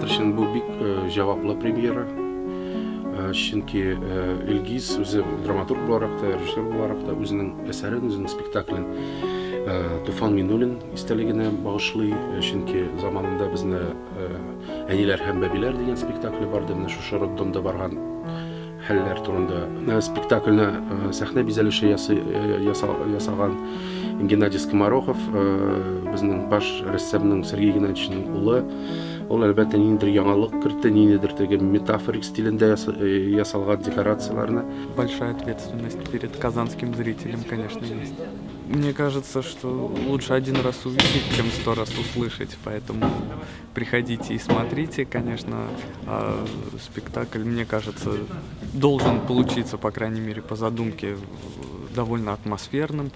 үшін бұл бик жауаплы премьера. Чөнки Илгиз үзе драматург буларак та, режиссер буларак та үзенең әсәрен, үзенең спектаклен Туфан Миннуллин истәлегенә багышлый. Чөнки заманында безне Әниләр һәм бәбиләр дигән спектакль барды. Менә шушы роддомда барган хәлләр турында спектакльне сәхнә бизәлеше ясаган Геннадий Скоморохов, безнең баш рәссамның Сергей Геннадьевичның улы. Ул әлбәттә ниндидер яңалык кертте, ниндидер теге метафорик стилендә ясалган декорацияларны. Большая ответственность перед казанским зрителем, конечно, есть. Мне кажется, что лучше один раз увидеть, чем 100 раз услышать, поэтому приходите и смотрите, конечно. Спектакль, мне кажется, должен получиться, по крайней мере, по задумке, довольно атмосферным.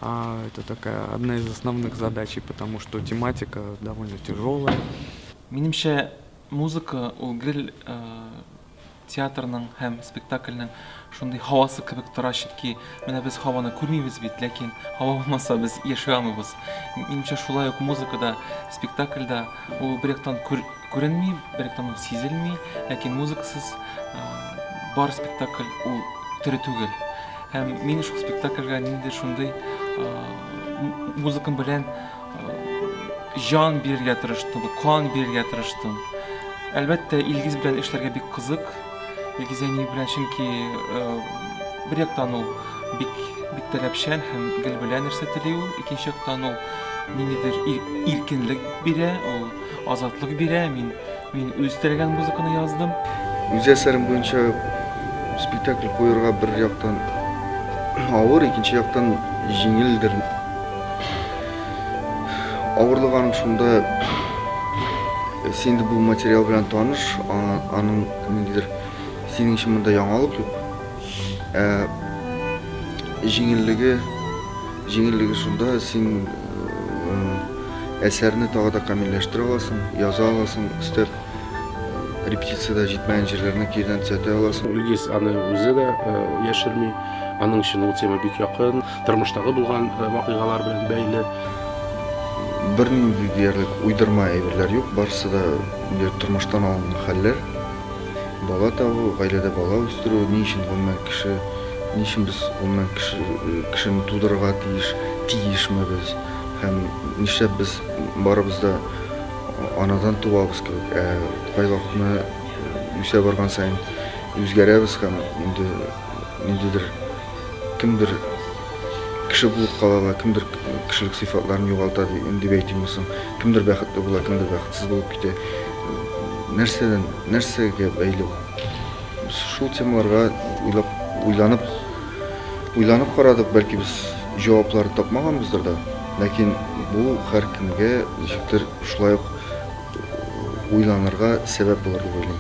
Это такая одна из основных задач, потому что тематика довольно тяжелая. Менимчә, музыка ул гел театрның һәм спектакльнең шундый һавасы кебек тора, чөнки менә без һаваны күрмибез бит, ләкин һава булмаса без яшәй алмыйбыз. Менимчә, шулай ук музыкада, спектакльдә ул бер яктан күренми, бер яктан ул сизелми, ләкин музыкасыз бар спектакль ул тере түгел. Һәм мин шул спектакльгә ниндидер шундый музыкам белән жан бирергә тырыштым, кан бирергә тырыштым. Әлбәттә, Илгиз белән эшләргә бик кызык. Илгиз әни белән, чөнки бер яктан ул бик таләпчән һәм гел белән нәрсә тели ул, икенче яктан ул ниндидер иркенлек бирә, ул азатлык бирә. Мин үз теләгән музыканы яздым. Үз әсәрем буенча спектакль куярга бер яктан авыр, икенче яктан җиңелдер. Авырлыгы шунда, син бу материал белән таныш, аның ниндидер синең өчен монда яңалык юк. Җиңеллеге шунда, син әсәрне тагы да камилләштерә аласың, яза аласың, өстәп репетициядә җитмәгән җирләрне кирән төзәтә аласың. Илгиз аны үзе дә яшерми, аның өчен ул тема бик якын, тормыштагы булган вакыйгалар белән бәйле. Бернинди диярлек уйдырма әйберләр юк, барысы да тормыштан алынган хәлләр. Бала табу, гаиләдә бала үстерү, ни өчен без гомумән кешене тудырырга тиешме без, һәм нишләп без барыбыз да анадан туабыз кебек, кай вакытны үсә барган саен үзгәрәбез һәм инде ниндидер кемдер кеше булып кала, кемдер кешелек сыйфатларын югалта дип әйтимме соң, кемдер бәхетле була, кемдер бәхетсез булып китә. Нәрсәгә бәйле? Шул темаларга уйланып карадык, бәлки без җаваплар тапмаганбыздыр да, ләкин бу һәркемгә ничектер шулай ук уйланырга сәбәп булыр дип уйлыйм.